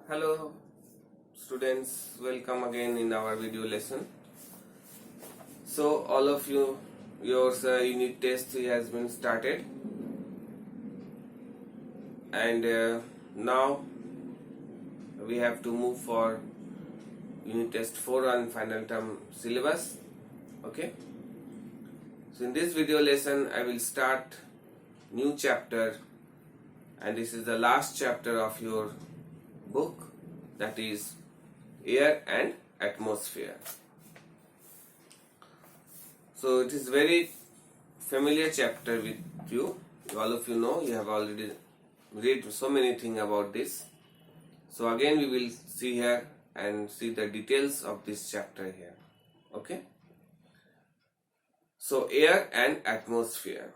Hello students, welcome again in our video lesson. So all of you, your unit test 3 has been started, and now we have to move for unit test 4 on final term syllabus. Okay, so in this video lesson I will start new chapter, and this is the last chapter of your book, that is air and atmosphere. So it is very familiar chapter with you. All of you know, you have already read so many things about this. So again we will see here and see the details of this chapter here. Okay. So air and atmosphere.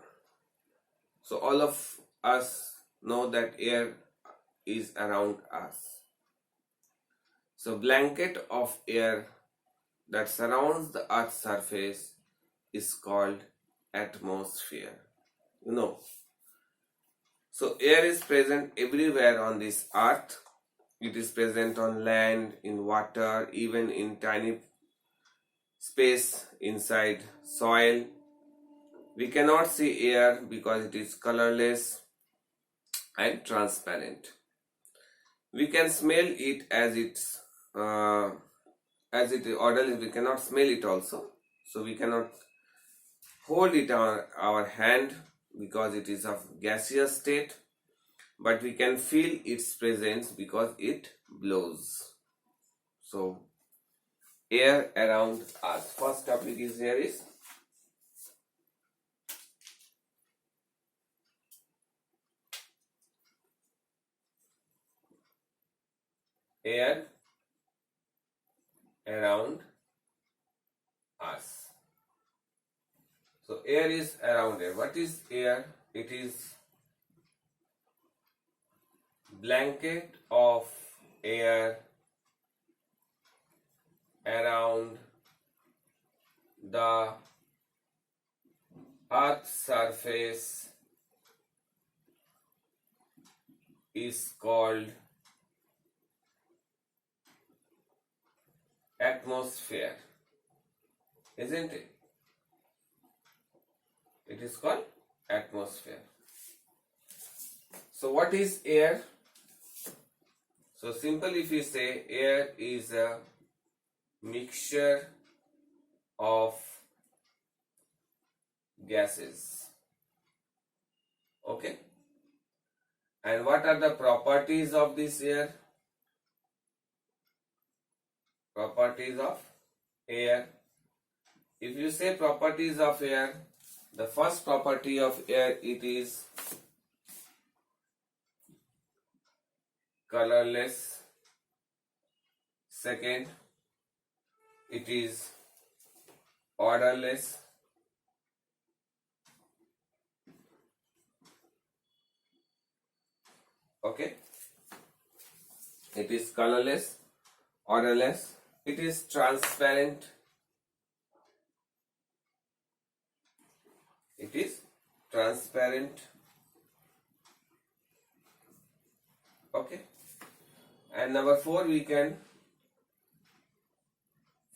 So all of us know that air is around us. So blanket of air that surrounds the earth's surface is called atmosphere. You know. So air is present everywhere on this earth. It is present on land, in water, even in tiny space inside soil. We cannot see air because it is colorless and transparent. We can smell it as it odorless. We cannot smell it also. So we cannot hold it on our hand because it is of gaseous state, but we can feel its presence because it blows. So air around us. First topic is here is air around us. So air is around air. What is air? It is blanket of air around the earth's surface is called atmosphere, isn't it? It is called atmosphere. So what is air? So simple, if we say air is a mixture of gases. Okay. And what are the properties of this air? Properties of air. If you say properties of air, the first property of air, it is colorless. Second, it is odorless. Okay. It is colorless, odorless. It is transparent. It is transparent. Okay. And number 4, we can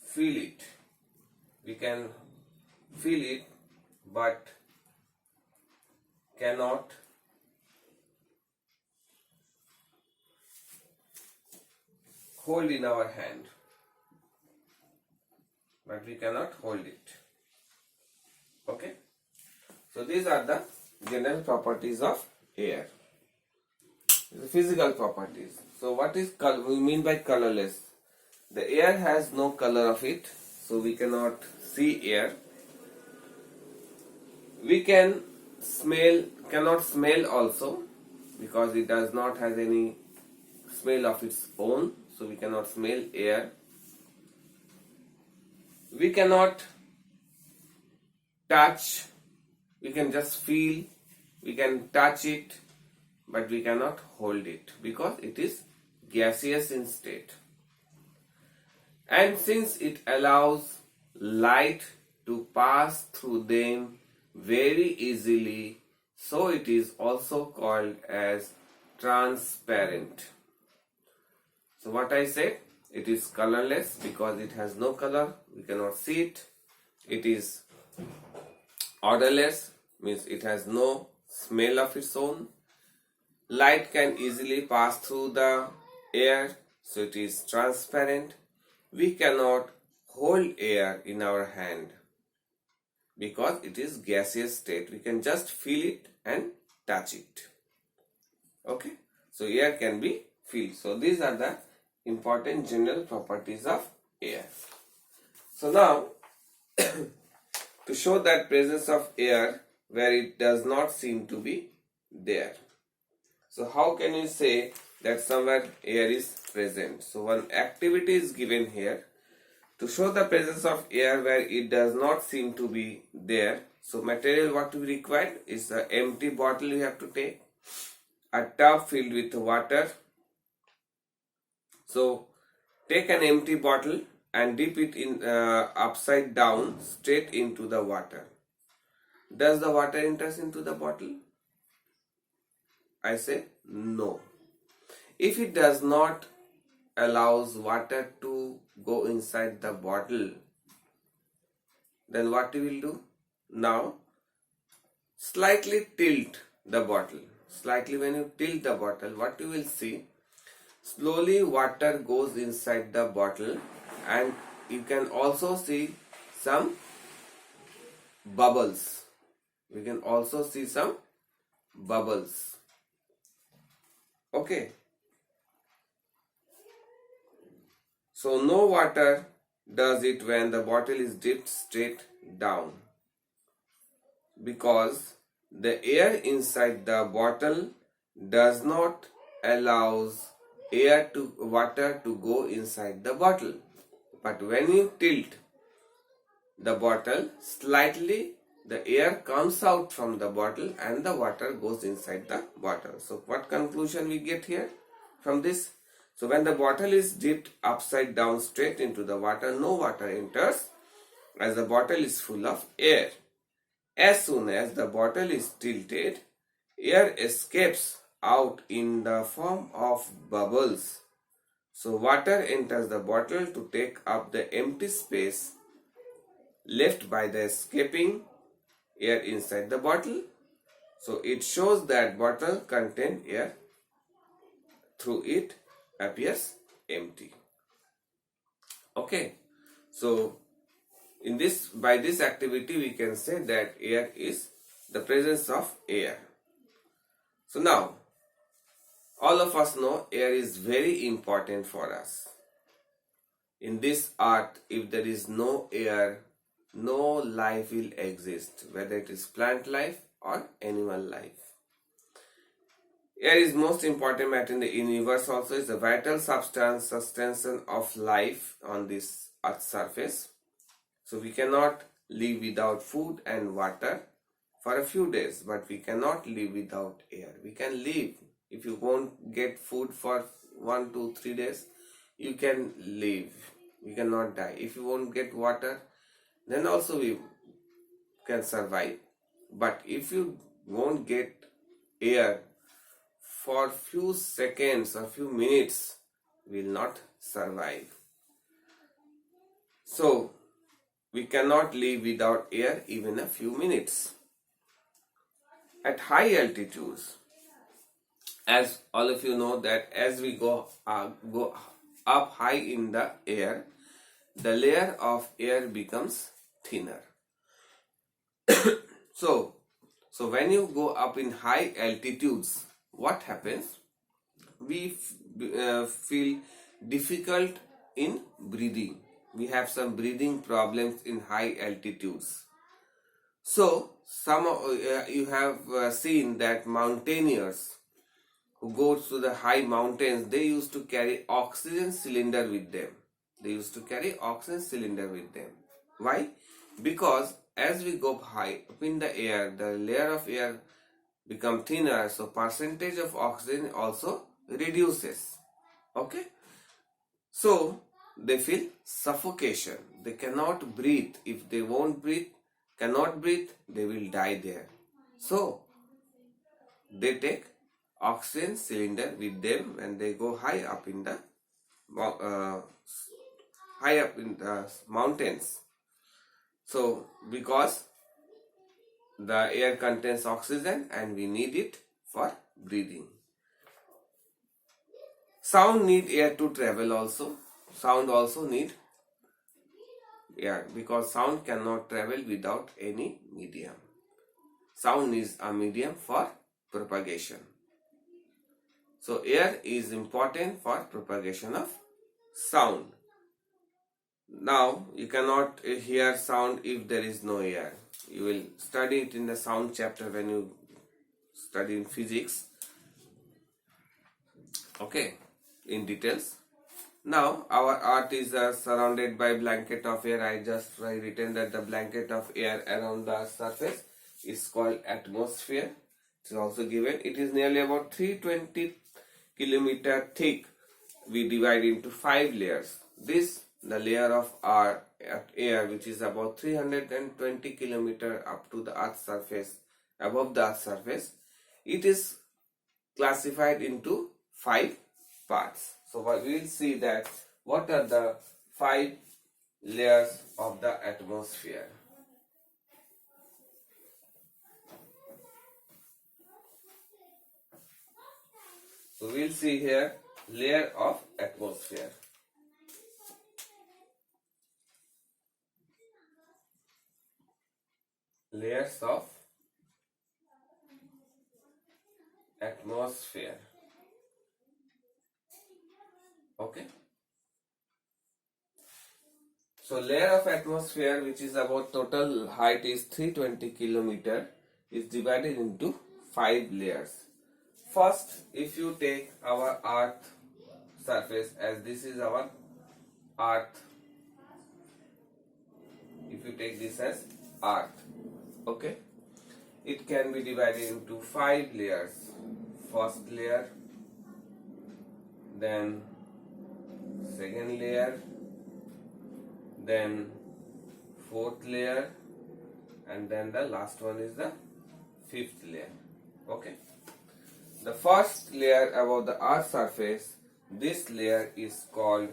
feel it. We can feel it, but cannot hold in our hand. But we cannot hold it. Okay. So these are the general properties of air. The physical properties. So what is we mean by colorless? The air has no color of it, so we cannot see air. We cannot smell also, because it does not have any smell of its own, so we cannot smell air. We cannot touch. We can just feel. We can touch it, but we cannot hold it because it is gaseous in state. And since it allows light to pass through them very easily, so it is also called as transparent. So what I said, it is colorless because it has no color, we cannot see it. It is odorless, means it has no smell of its own. Light can easily pass through the air, so it is transparent. We cannot hold air in our hand because it is gaseous state. We can just feel it and touch it. Okay, so air can be felt. So these are the important general properties of air. So now to show that presence of air where it does not seem to be there. So how can you say that somewhere air is present? So one activity is given here to show the presence of air where it does not seem to be there. So material what we require is an empty bottle you have to take, a tub filled with water. So take an empty bottle and dip it in upside down straight into the water. Does the water enters into the bottle? I say no. If it does not allows water to go inside the bottle, then what you will do? Now slightly tilt the bottle. Slightly when you tilt the bottle, what you will see? Slowly water goes inside the bottle and you can also see some bubbles. We can also see some bubbles. Okay. So no water does it when the bottle is dipped straight down, because the air inside the bottle does not allows water to go inside the bottle. But when you tilt the bottle slightly, the air comes out from the bottle and the water goes inside the bottle. So what conclusion we get here from this? So when the bottle is dipped upside down straight into the water, no water enters as the bottle is full of air. As soon as the bottle is tilted, air escapes out in the form of bubbles. So water enters the bottle to take up the empty space left by the escaping air inside the bottle. So it shows that bottle contain air, through it appears empty. Okay, so by this activity we can say that air is the presence of air. So now all of us know air is very important for us. In this earth, if there is no air, no life will exist, whether it is plant life or animal life. Air is most important matter in the universe also. Is a vital substance, sustenance of life on this earth surface. So we cannot live without food and water for a few days, but we cannot live without air. We can live. If you won't get food for 1, 2, 3 days, you can live. You cannot die. If you won't get water, then also we can survive. But if you won't get air for few seconds or few minutes, we will not survive. So we cannot live without air even a few minutes. At high altitudes, as all of you know that as we go up high in the air, the layer of air becomes thinner. So when you go up in high altitudes, what happens? We feel difficult in breathing. We have some breathing problems in high altitudes. So you have seen that mountaineers who go to the high mountains, they used to carry oxygen cylinder with them. Why? Because as we go high up in the air, the layer of air become thinner, so percentage of oxygen also reduces. Okay, so they feel suffocation. They cannot breathe. If they cannot breathe, they will die there. So they take oxygen cylinder with them when they go high up in the high up in the mountains. So because the air contains oxygen and we need it for breathing. Sound need air to travel also. Sound also need air because sound cannot travel without any medium. Sound is a medium for propagation. So air is important for propagation of sound. Now you cannot hear sound if there is no air. You will study it in the sound chapter when you study in physics. Okay, in details. Now our earth is surrounded by blanket of air. I just written that the blanket of air around the surface is called atmosphere. It is also given. It is nearly about 320 kilometer thick. We divide into 5 layers. This the layer of our air, which is about 320 kilometer up to the earth's surface, above the earth's surface. It is classified into 5 parts. So we will see that what are the 5 layers of the atmosphere. So we will see here layer of atmosphere. Layers of atmosphere. Okay. So layer of atmosphere, which is about total height is 320 kilometer, is divided into 5 layers. First, if you take our earth surface, as this is our earth, if you take this as earth, okay, it can be divided into 5 layers. First layer, then second layer, then fourth layer, and then the last one is the fifth layer. Okay. The first layer above the earth surface, this layer is called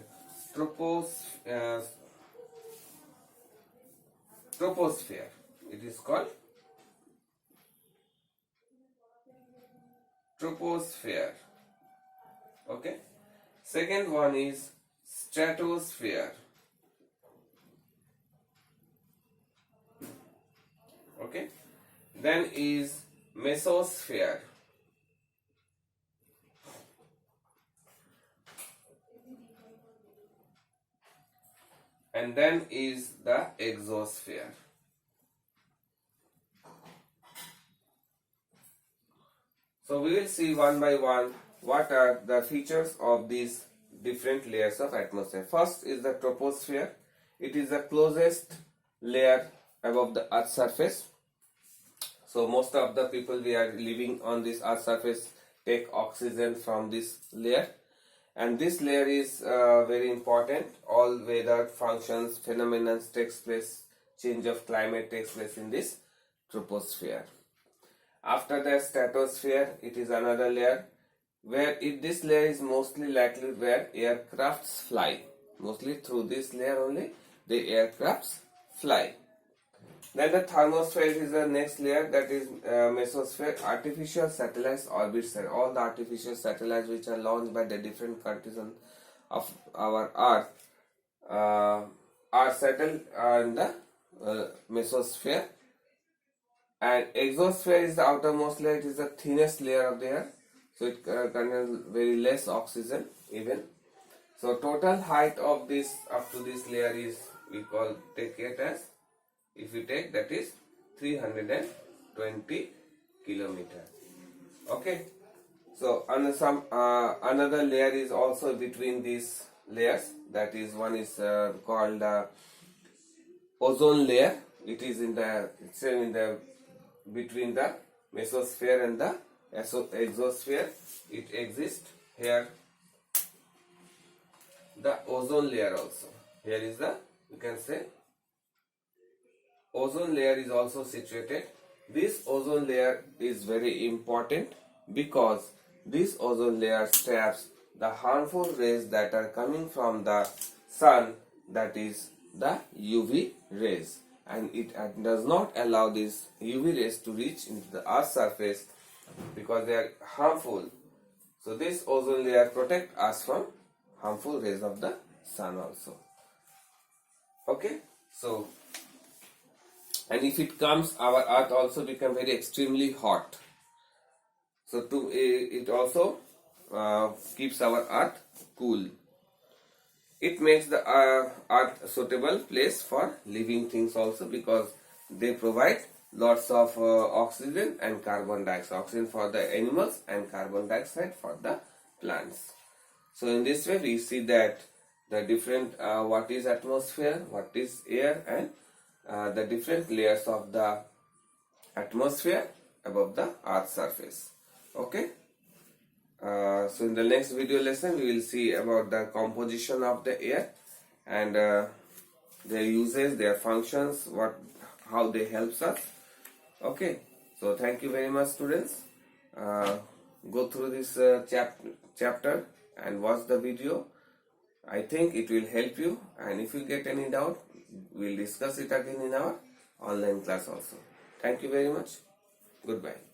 troposphere. It is called troposphere. Okay. Second one is stratosphere. Okay. Then is mesosphere. And then is the exosphere. So we will see one by one what are the features of these different layers of atmosphere. First is the troposphere. It is the closest layer above the earth's surface. So most of the people we are living on this earth's surface take oxygen from this layer. And this layer is very important. All weather functions, phenomena takes place, change of climate takes place in this troposphere. After the stratosphere, it is another layer where this layer is mostly likely where aircrafts fly. Mostly through this layer only the aircrafts fly. Then the thermosphere is the next layer, that is mesosphere. Artificial satellites orbit there. All the artificial satellites which are launched by the different countries of our earth are settled in the mesosphere. And exosphere is the outermost layer. It is the thinnest layer of the air, so it contains very less oxygen even. So total height of this up to this layer is, we take it as, if you take, that is 320 kilometer. Okay. So another layer is also between these layers. That is, one is called ozone layer. It is in the between the mesosphere and the exosphere. It exists here. The ozone layer also. Here is the, you can say, ozone layer is also situated. This ozone layer is very important because this ozone layer traps the harmful rays that are coming from the sun, that is the UV rays, and it does not allow these UV rays to reach into the Earth's surface because they are harmful. So this ozone layer protects us from harmful rays of the sun also. Okay, so and if it comes, our Earth also become very extremely hot. So it also keeps our Earth cool. It makes the Earth suitable place for living things also, because they provide lots of oxygen and carbon dioxide. Oxygen for the animals and carbon dioxide for the plants. So in this way we see that the different what is atmosphere, what is air, and the different layers of the atmosphere above the Earth's surface. Okay. So in the next video lesson we will see about the composition of the air and their uses, their functions, how they helps us. Okay, so thank you very much, students. Go through this chapter and watch the video. I think it will help you, and if you get any doubt, we'll discuss it again in our online class also. Thank you very much. Goodbye.